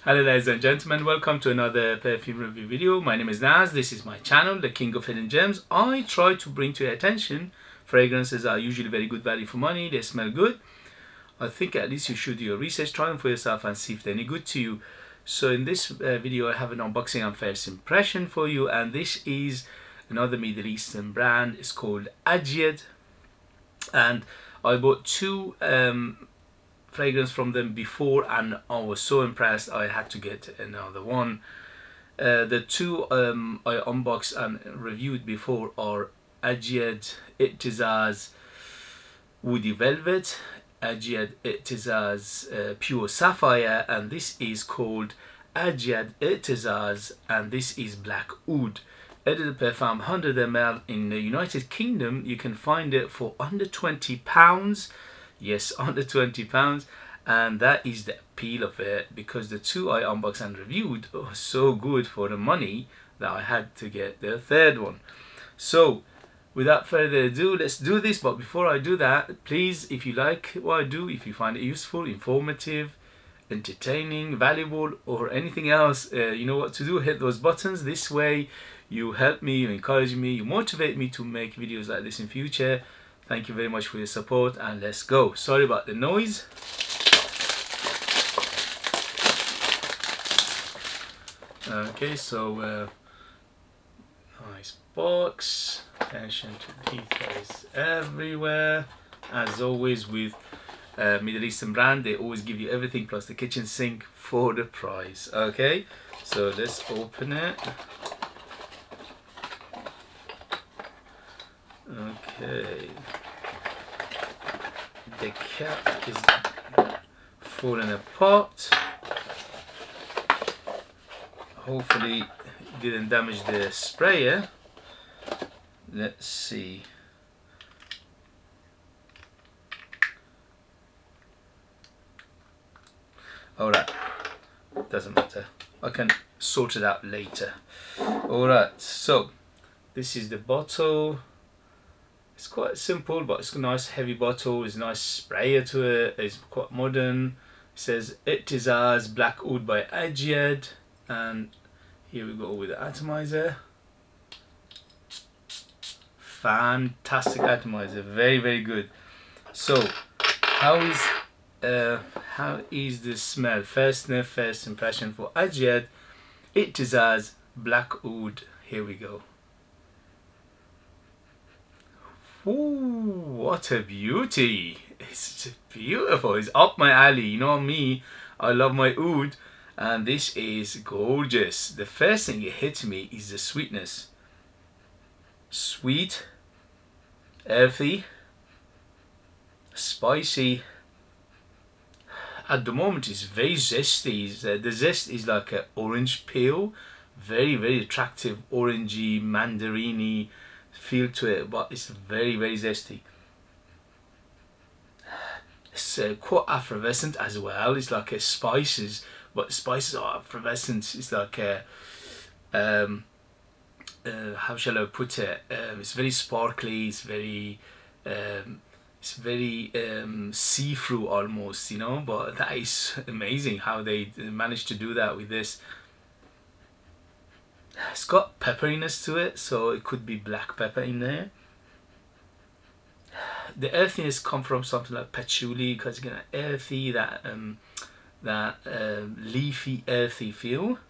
Hello ladies and gentlemen, welcome to another perfume review video. My name is Naz, this is my channel, the King of Hidden Gems. I try to bring to your attention fragrances that are usually very good value for money, they smell good. I think at least you should do your research, try them for yourself and see if they're any good to you. So in this video I have an unboxing and first impression for you, and this is another Middle Eastern brand. It's called Ajyad, and I bought two fragrance from them before and I was so impressed I had to get another one. The two I unboxed and reviewed before are Ajyad Aitizaz Woody Velvet, Ajyad Aitizaz Pure Sapphire, and this is called Ajyad Aitizaz, and this is Black Oud. Eau de Perfume 100 ml. In the United Kingdom you can find it for under £20. Yes, under £20, and that is the appeal of it, because the two I unboxed and reviewed are so good for the money that I had to get the third one. So without further ado, let's do this. But before I do that, please, if you like what I do, if you find it useful, informative, entertaining, valuable, or anything else, you know what to do. Hit those buttons. This way you help me, you encourage me, you motivate me to make videos like this in future. Thank you very much for your support, and let's go. Sorry about the noise. Okay, so nice box. Attention to details everywhere. As always with Middle Eastern brand, they always give you everything plus the kitchen sink for the price. Okay, so let's open it. Okay, the cap is falling apart. Hopefully it didn't damage the sprayer. Let's see. Alright, doesn't matter, I can sort it out later. Alright, so this is the bottle. It's quite simple, but it's a nice heavy bottle. It's a nice sprayer to it. It's quite modern. It says Aitizaz Black Oud by Ajyad, and here we go with the atomizer. Fantastic atomizer, very very good. So how is the smell? First sniff, first impression for Ajyad Aitizaz Black Oud. Here we go. Ooh, what a beauty! It's beautiful. It's up my alley. You know me, I love my oud, and this is gorgeous. The first thing it hits me is the sweetness. Sweet, earthy, spicy. At the moment it's very zesty. The zest is like an orange peel, very very attractive orangey mandarini feel to it, but it's very very zesty. It's quite effervescent as well. It's like spices, but spices are effervescent. It's like how shall I put it? It's very sparkly. It's very see-through almost, you know. But that is amazing how they managed to do that with this. It's got pepperiness to it, so it could be black pepper in there. The earthiness comes from something like patchouli, because you get an earthy, that leafy, earthy feel.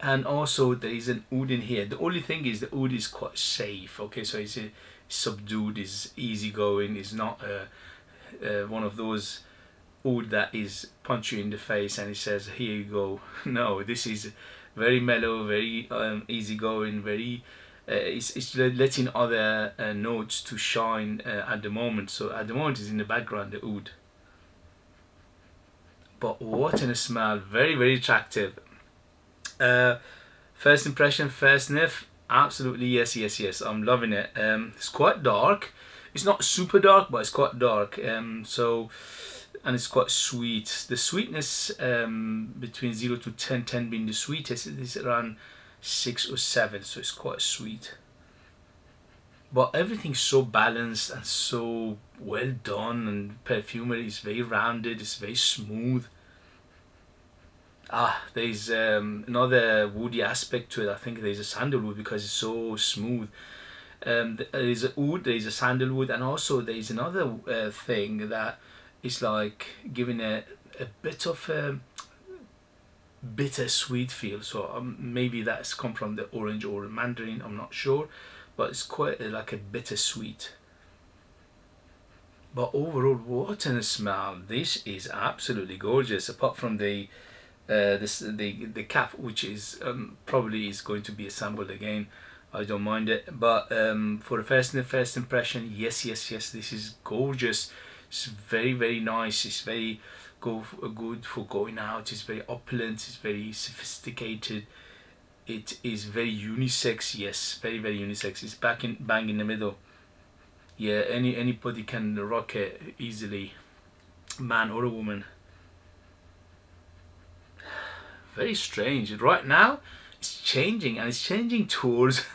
And also there is an oud in here. The only thing is the oud is quite safe. Okay, so it's subdued, is easygoing. It's not one of those oud that is punch you in the face and it says here you go. No, this is very mellow, very easygoing, very it's letting other notes to shine at the moment. So at the moment it's in the background, the oud. But what a smell, very very attractive. First impression, first sniff, absolutely yes yes yes, I'm loving it. It's quite dark. It's not super dark, but it's quite dark. And it's quite sweet. The sweetness between 0 to 10, 10 being the sweetest, is around 6 or 7, so it's quite sweet. But everything's so balanced and so well done, and perfumery is very rounded, it's very smooth. There's another woody aspect to it. I think there's a sandalwood because it's so smooth. There's a oud, there's a sandalwood, and also there's another thing that is like giving a bit of a bittersweet feel. So maybe that's come from the orange or the mandarin. I'm not sure, but it's quite like a bittersweet. But overall, what a smell! This is absolutely gorgeous. Apart from the the cap, which is probably is going to be assembled again. I don't mind it, but for the first impression, yes, yes, yes, this is gorgeous. It's very nice. It's very good for going out. It's very opulent. It's very sophisticated. It is very unisex. Yes, very unisex. It's bang in the middle. Yeah, anybody can rock it easily, man or a woman. Very strange. Right now, it's changing, and it's changing towards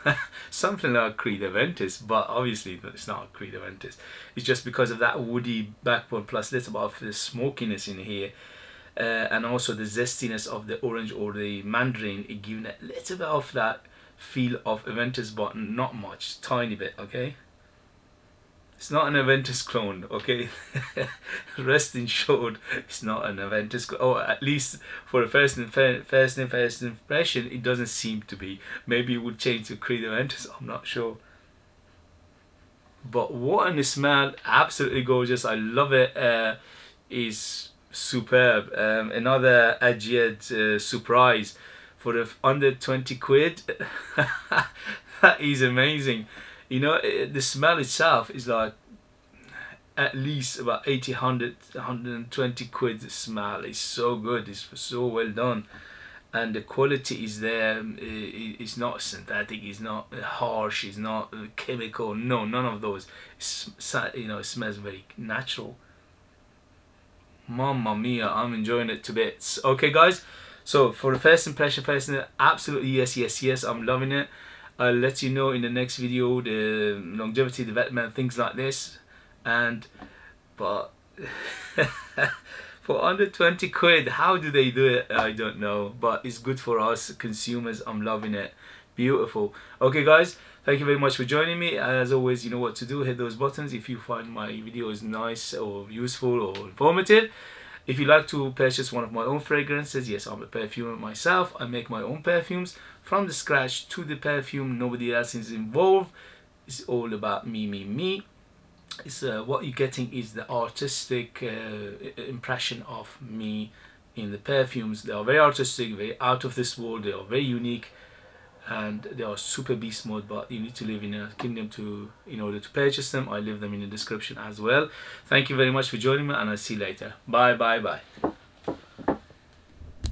something like Creed Aventus, but obviously it's not Creed Aventus. It's just because of that woody backbone plus little bit of the smokiness in here, and also the zestiness of the orange or the mandarin, it giving a little bit of that feel of Aventus, but not much, tiny bit. Okay. It's not an Aventus clone, okay? Rest assured, it's not an Aventus clone. Or at least for the first impression, it doesn't seem to be. Maybe it would change to Creed Aventus, I'm not sure. But what a smell, absolutely gorgeous. I love it. Is superb. Another Ajyad surprise for the under 20 quid. That is amazing. You know, the smell itself is like at least about 80, 100, 120 quid smell. It's so good. It's so well done. And the quality is there. It's not synthetic. It's not harsh. It's not chemical. No, none of those. You know, it smells very natural. Mamma mia, I'm enjoying it to bits. Okay, guys. So for the first impression, absolutely yes, yes, yes. I'm loving it. I'll let you know in the next video the longevity, development, things like this. And but for under 20 quid, how do they do it? I don't know, but it's good for us consumers. I'm loving it. Beautiful. Okay, guys, thank you very much for joining me. As always, you know what to do. Hit those buttons if you find my videos nice or useful or informative. If you like to purchase one of my own fragrances, yes, I'm a perfumer myself. I make my own perfumes from the scratch to the perfume. Nobody else is involved. It's all about me. It's what you're getting is the artistic impression of me in the perfumes. They are very artistic, very out of this world. They are very unique, and they are super beast mode. But you need to live in a kingdom in order to purchase them. I leave them in the description as well. Thank you very much for joining me, and I'll see you later. Bye.